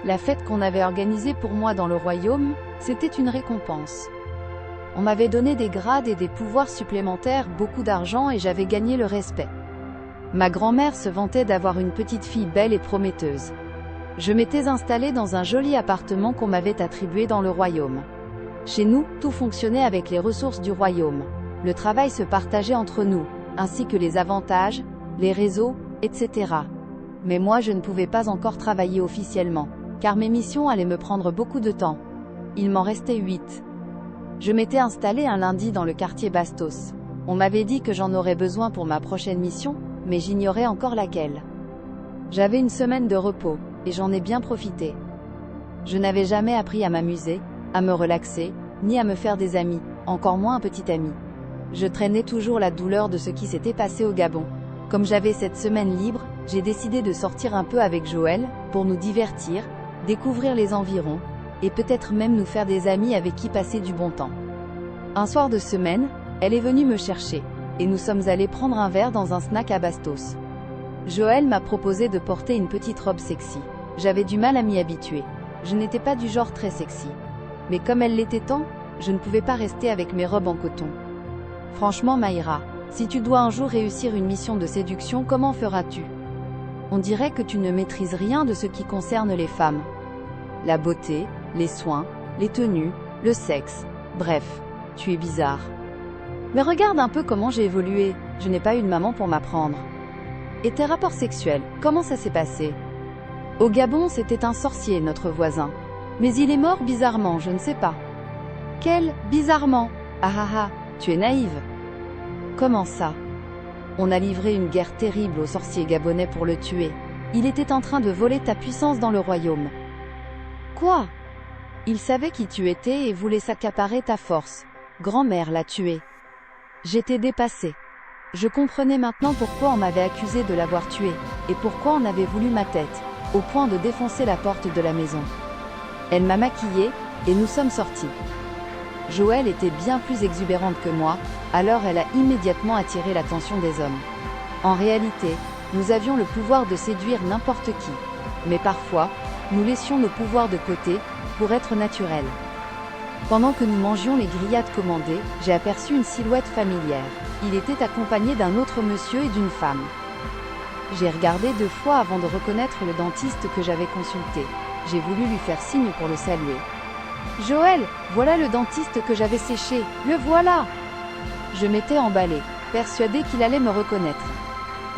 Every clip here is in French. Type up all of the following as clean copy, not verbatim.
La fête qu'on avait organisée pour moi dans le royaume, c'était une récompense. On m'avait donné des grades et des pouvoirs supplémentaires, beaucoup d'argent et j'avais gagné le respect. Ma grand-mère se vantait d'avoir une petite fille belle et prometteuse. Je m'étais installée dans un joli appartement qu'on m'avait attribué dans le royaume. Chez nous, tout fonctionnait avec les ressources du royaume. Le travail se partageait entre nous, ainsi que les avantages, les réseaux, etc. Mais moi je ne pouvais pas encore travailler officiellement, car mes missions allaient me prendre beaucoup de temps. Il m'en restait 8. Je m'étais installée un lundi dans le quartier Bastos. On m'avait dit que j'en aurais besoin pour ma prochaine mission, mais j'ignorais encore laquelle. J'avais une semaine de repos, et j'en ai bien profité. Je n'avais jamais appris à m'amuser, à me relaxer, ni à me faire des amis, encore moins un petit ami. Je traînais toujours la douleur de ce qui s'était passé au Gabon. Comme j'avais cette semaine libre, j'ai décidé de sortir un peu avec Joël, pour nous divertir, découvrir les environs, et peut-être même nous faire des amis avec qui passer du bon temps. Un soir de semaine, elle est venue me chercher, et nous sommes allés prendre un verre dans un snack à Bastos. Joël m'a proposé de porter une petite robe sexy. J'avais du mal à m'y habituer. Je n'étais pas du genre très sexy. Mais comme elle l'était tant, je ne pouvais pas rester avec mes robes en coton. Franchement Maïra, si tu dois un jour réussir une mission de séduction, comment feras-tu? On dirait que tu ne maîtrises rien de ce qui concerne les femmes. La beauté, les soins, les tenues, le sexe, bref, tu es bizarre. Mais regarde un peu comment j'ai évolué, je n'ai pas eu de maman pour m'apprendre. Et tes rapports sexuels, comment ça s'est passé? Au Gabon, c'était un sorcier, notre voisin. Mais il est mort bizarrement, je ne sais pas. Quel, bizarrement? Ah ah ah, tu es naïve. Comment ça? On a livré une guerre terrible au sorcier gabonais pour le tuer. Il était en train de voler ta puissance dans le royaume. Quoi? Il savait qui tu étais et voulait s'accaparer ta force. Grand-mère l'a tué. J'étais dépassée. Je comprenais maintenant pourquoi on m'avait accusé de l'avoir tué, et pourquoi on avait voulu ma tête, au point de défoncer la porte de la maison. Elle m'a maquillée, et nous sommes sortis. Joël était bien plus exubérante que moi, alors elle a immédiatement attiré l'attention des hommes. En réalité, nous avions le pouvoir de séduire n'importe qui. Mais parfois, nous laissions nos pouvoirs de côté, pour être naturels. Pendant que nous mangions les grillades commandées, j'ai aperçu une silhouette familière. Il était accompagné d'un autre monsieur et d'une femme. J'ai regardé 2 fois avant de reconnaître le dentiste que j'avais consulté. J'ai voulu lui faire signe pour le saluer. « Joël, voilà le dentiste que j'avais séché, le voilà !» Je m'étais emballée, persuadée qu'il allait me reconnaître.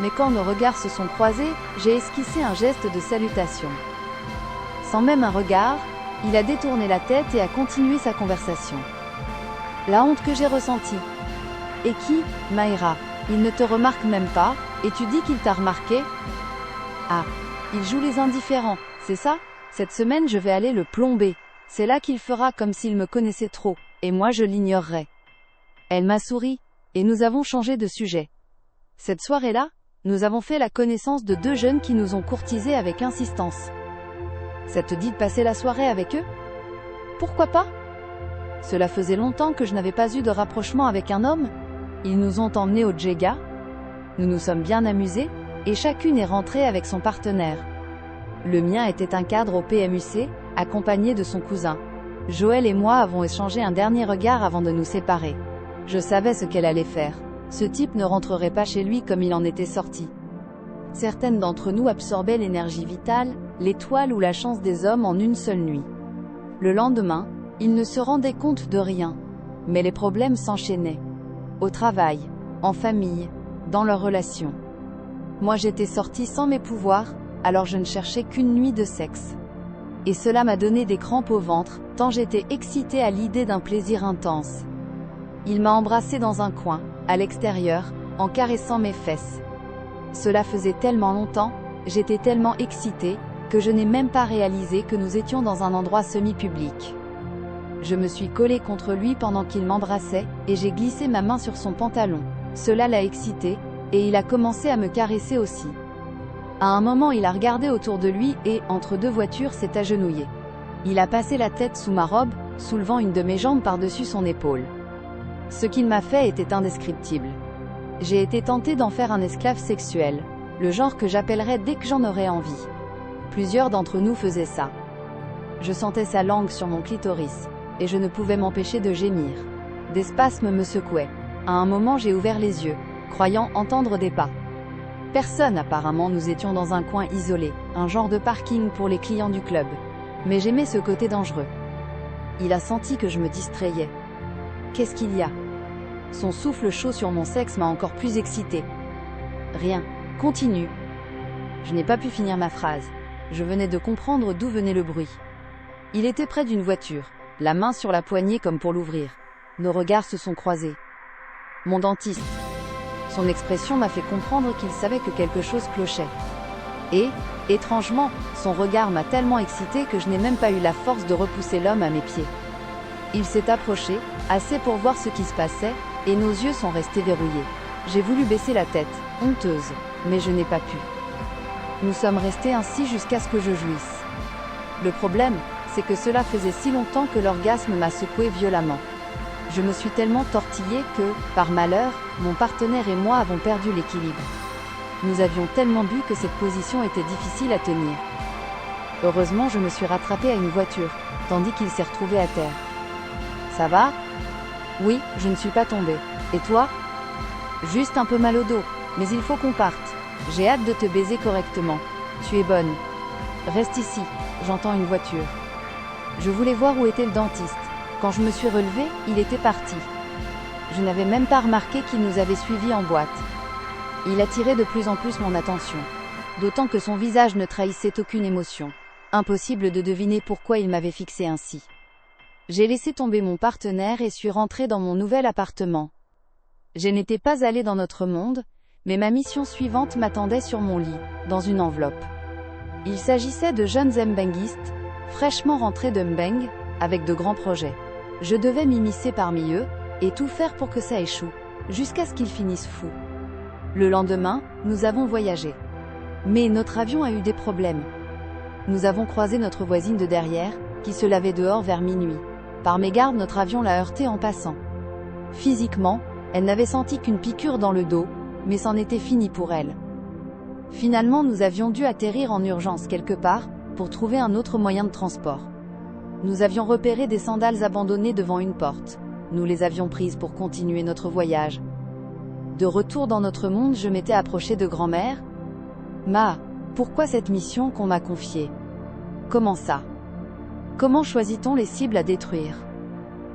Mais quand nos regards se sont croisés, j'ai esquissé un geste de salutation. Sans même un regard, il a détourné la tête et a continué sa conversation. La honte que j'ai ressentie. Et qui, Maïra? Il ne te remarque même pas, et tu dis qu'il t'a remarqué? Ah, il joue les indifférents, c'est ça? Cette semaine je vais aller le plomber. C'est là qu'il fera comme s'il me connaissait trop, et moi je l'ignorerai. Elle m'a souri, et nous avons changé de sujet. Cette soirée-là, nous avons fait la connaissance de 2 jeunes qui nous ont courtisés avec insistance. Ça te dit de passer la soirée avec eux? Pourquoi pas? Cela faisait longtemps que je n'avais pas eu de rapprochement avec un homme. Ils nous ont emmenés au Djega. Nous nous sommes bien amusés, et chacune est rentrée avec son partenaire. Le mien était un cadre au PMUC, accompagné de son cousin. Joël et moi avons échangé un dernier regard avant de nous séparer. Je savais ce qu'elle allait faire. Ce type ne rentrerait pas chez lui comme il en était sorti. Certaines d'entre nous absorbaient l'énergie vitale, l'étoile ou la chance des hommes en une seule nuit. Le lendemain, ils ne se rendaient compte de rien. Mais les problèmes s'enchaînaient. Au travail, en famille, dans leurs relations. Moi j'étais sortie sans mes pouvoirs, alors je ne cherchais qu'une nuit de sexe. Et cela m'a donné des crampes au ventre, tant j'étais excitée à l'idée d'un plaisir intense. Il m'a embrassée dans un coin, à l'extérieur, en caressant mes fesses. Cela faisait tellement longtemps, j'étais tellement excitée, que je n'ai même pas réalisé que nous étions dans un endroit semi-public. Je me suis collée contre lui pendant qu'il m'embrassait, et j'ai glissé ma main sur son pantalon. Cela l'a excité, et il a commencé à me caresser aussi. À un moment il a regardé autour de lui et, entre 2 voitures, s'est agenouillé. Il a passé la tête sous ma robe, soulevant une de mes jambes par-dessus son épaule. Ce qu'il m'a fait était indescriptible. J'ai été tentée d'en faire un esclave sexuel, le genre que j'appellerais dès que j'en aurais envie. Plusieurs d'entre nous faisaient ça. Je sentais sa langue sur mon clitoris, et je ne pouvais m'empêcher de gémir. Des spasmes me secouaient. À un moment j'ai ouvert les yeux, croyant entendre des pas. Personne apparemment, nous étions dans un coin isolé, un genre de parking pour les clients du club. Mais j'aimais ce côté dangereux. Il a senti que je me distrayais. Qu'est-ce qu'il y a? Son souffle chaud sur mon sexe m'a encore plus excitée. Rien. Continue. Je n'ai pas pu finir ma phrase. Je venais de comprendre d'où venait le bruit. Il était près d'une voiture, la main sur la poignée comme pour l'ouvrir. Nos regards se sont croisés. Mon dentiste. Son expression m'a fait comprendre qu'il savait que quelque chose clochait. Et, étrangement, son regard m'a tellement excitée que je n'ai même pas eu la force de repousser l'homme à mes pieds. Il s'est approché, assez pour voir ce qui se passait, et nos yeux sont restés verrouillés. J'ai voulu baisser la tête, honteuse, mais je n'ai pas pu. Nous sommes restés ainsi jusqu'à ce que je jouisse. Le problème, c'est que cela faisait si longtemps que l'orgasme m'a secoué violemment. Je me suis tellement tortillée que, par malheur, mon partenaire et moi avons perdu l'équilibre. Nous avions tellement bu que cette position était difficile à tenir. Heureusement, je me suis rattrapée à une voiture, tandis qu'il s'est retrouvé à terre. Ça va? Oui, je ne suis pas tombée. Et toi? Juste un peu mal au dos, mais il faut qu'on parte. J'ai hâte de te baiser correctement. Tu es bonne. Reste ici, j'entends une voiture. Je voulais voir où était le dentiste. Quand je me suis relevée, il était parti. Je n'avais même pas remarqué qu'il nous avait suivis en boîte. Il attirait de plus en plus mon attention. D'autant que son visage ne trahissait aucune émotion. Impossible de deviner pourquoi il m'avait fixé ainsi. J'ai laissé tomber mon partenaire et suis rentrée dans mon nouvel appartement. Je n'étais pas allée dans notre monde, mais ma mission suivante m'attendait sur mon lit, dans une enveloppe. Il s'agissait de jeunes mbenguistes, fraîchement rentrés de Mbeng, avec de grands projets. Je devais m'immiscer parmi eux, et tout faire pour que ça échoue, jusqu'à ce qu'ils finissent fous. Le lendemain, nous avons voyagé. Mais notre avion a eu des problèmes. Nous avons croisé notre voisine de derrière, qui se lavait dehors vers minuit. Par mégarde, notre avion l'a heurtée en passant. Physiquement, elle n'avait senti qu'une piqûre dans le dos, mais c'en était fini pour elle. Finalement, nous avions dû atterrir en urgence quelque part, pour trouver un autre moyen de transport. Nous avions repéré des sandales abandonnées devant une porte. Nous les avions prises pour continuer notre voyage. De retour dans notre monde, je m'étais approchée de grand-mère. Ma, pourquoi cette mission qu'on m'a confiée? Comment ça? Comment choisit-on les cibles à détruire?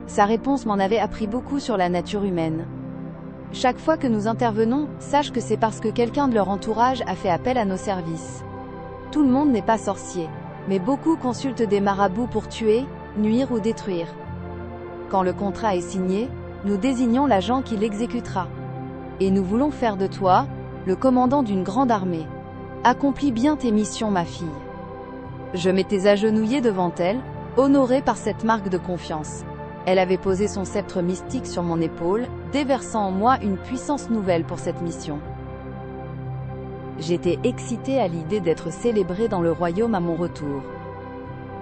Sa réponse m'en avait appris beaucoup sur la nature humaine. Chaque fois que nous intervenons, sache que c'est parce que quelqu'un de leur entourage a fait appel à nos services. Tout le monde n'est pas sorcier, mais beaucoup consultent des marabouts pour tuer, nuire ou détruire. Quand le contrat est signé, nous désignons l'agent qui l'exécutera. Et nous voulons faire de toi, le commandant d'une grande armée. Accomplis bien tes missions, ma fille. Je m'étais agenouillée devant elle, honorée par cette marque de confiance. Elle avait posé son sceptre mystique sur mon épaule, déversant en moi une puissance nouvelle pour cette mission. J'étais excitée à l'idée d'être célébrée dans le royaume à mon retour.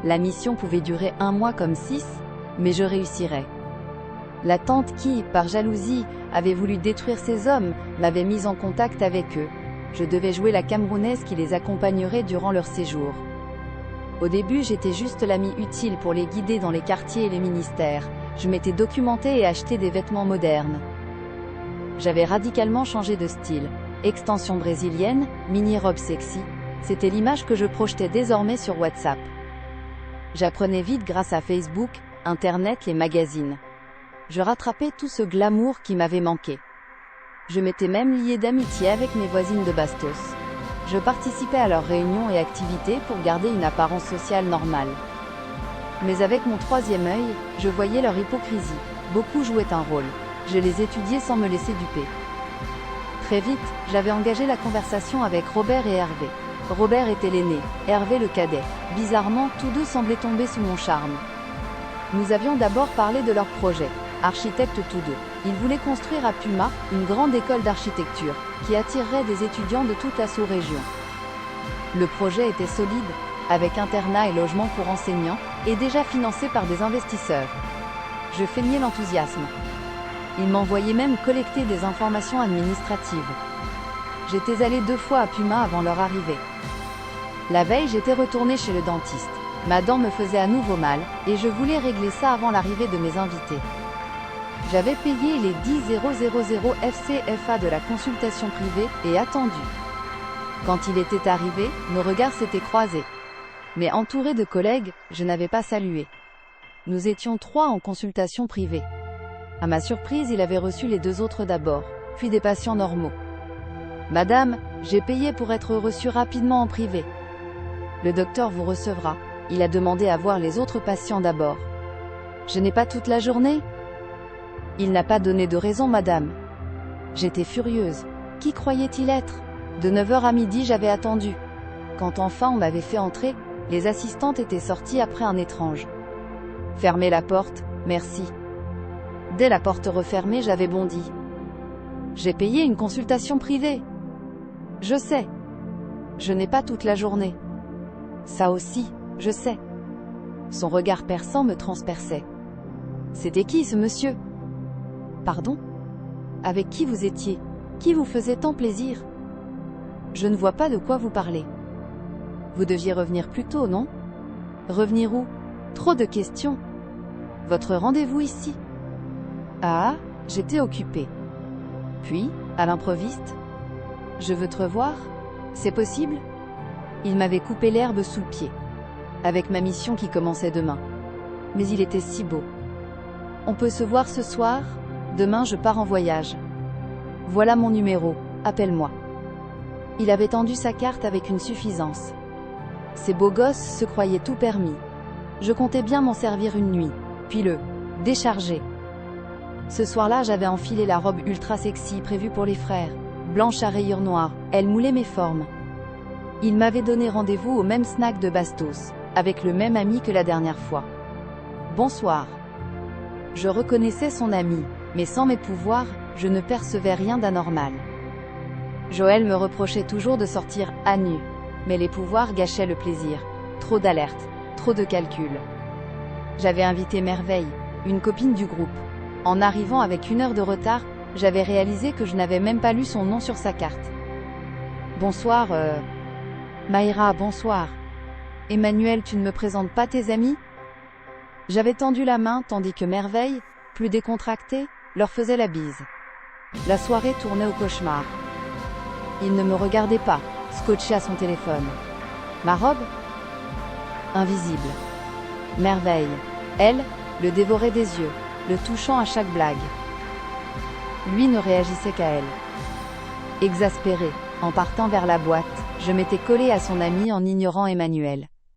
La mission pouvait durer 1 mois comme 6, mais je réussirais. La tante qui, par jalousie, avait voulu détruire ces hommes, m'avait mise en contact avec eux. Je devais jouer la Camerounaise qui les accompagnerait durant leur séjour. Au début, j'étais juste l'amie utile pour les guider dans les quartiers et les ministères. Je m'étais documentée et acheté des vêtements modernes. J'avais radicalement changé de style. Extension brésilienne, mini-robe sexy, c'était l'image que je projetais désormais sur WhatsApp. J'apprenais vite grâce à Facebook, Internet, les magazines. Je rattrapais tout ce glamour qui m'avait manqué. Je m'étais même liée d'amitié avec mes voisines de Bastos. Je participais à leurs réunions et activités pour garder une apparence sociale normale. Mais avec mon troisième œil, je voyais leur hypocrisie. Beaucoup jouaient un rôle. Je les étudiais sans me laisser duper. Très vite, j'avais engagé la conversation avec Robert et Hervé. Robert était l'aîné, Hervé le cadet. Bizarrement, tous deux semblaient tomber sous mon charme. Nous avions d'abord parlé de leur projet. Architectes tous deux. Ils voulaient construire à Puma, une grande école d'architecture, qui attirerait des étudiants de toute la sous-région. Le projet était solide, avec internat et logement pour enseignants, et déjà financé par des investisseurs. Je feignais l'enthousiasme. Ils m'envoyaient même collecter des informations administratives. J'étais allée 2 fois à Puma avant leur arrivée. La veille, j'étais retournée chez le dentiste. Ma dent me faisait à nouveau mal, et je voulais régler ça avant l'arrivée de mes invités. J'avais payé les 10 000 FCFA de la consultation privée, et attendu. Quand il était arrivé, nos regards s'étaient croisés. Mais entouré de collègues, je n'avais pas salué. Nous étions 3 en consultation privée. À ma surprise, il avait reçu les 2 autres d'abord, puis des patients normaux. Madame, j'ai payé pour être reçu rapidement en privé. Le docteur vous recevra. Il a demandé à voir les autres patients d'abord. Je n'ai pas toute la journée? Il n'a pas donné de raison, madame. J'étais furieuse. Qui croyait-il être? De 9 h à midi, j'avais attendu. Quand enfin on m'avait fait entrer, les assistantes étaient sorties après un étrange. Fermez la porte, merci. Dès la porte refermée, j'avais bondi. J'ai payé une consultation privée. Je sais. Je n'ai pas toute la journée. Ça aussi, je sais. Son regard perçant me transperçait. C'était qui ce monsieur? Pardon? Avec qui vous étiez? Qui vous faisait tant plaisir? Je ne vois pas de quoi vous parlez. Vous deviez revenir plus tôt, non? Revenir où? Trop de questions. Votre rendez-vous ici? Ah, j'étais occupée. Puis, à l'improviste, je veux te revoir? C'est possible? Il m'avait coupé l'herbe sous le pied, avec ma mission qui commençait demain. Mais il était si beau. On peut se voir ce soir? Demain je pars en voyage. Voilà mon numéro, appelle-moi. Il avait tendu sa carte avec une suffisance. Ces beaux gosses se croyaient tout permis. Je comptais bien m'en servir une nuit, puis le décharger. Ce soir-là, j'avais enfilé la robe ultra sexy prévue pour les frères, blanche à rayures noires, elle moulait mes formes. Il m'avait donné rendez-vous au même snack de Bastos, avec le même ami que la dernière fois. Bonsoir. Je reconnaissais son ami, mais sans mes pouvoirs, je ne percevais rien d'anormal. Joël me reprochait toujours de sortir à nu, mais les pouvoirs gâchaient le plaisir. Trop d'alertes, trop de calculs. J'avais invité Merveille, une copine du groupe. En arrivant avec 1 heure de retard, j'avais réalisé que je n'avais même pas lu son nom sur sa carte. Bonsoir, Maïra, bonsoir. Emmanuel, tu ne me présentes pas tes amis? J'avais tendu la main tandis que Merveille, plus décontractée, leur faisait la bise. La soirée tournait au cauchemar. Il ne me regardait pas, scotché à son téléphone. Ma robe? Invisible. Merveille. Elle, le dévorait des yeux, le touchant à chaque blague. Lui ne réagissait qu'à elle. Exaspérée, en partant vers la boîte, je m'étais collée à son ami en ignorant Emmanuel.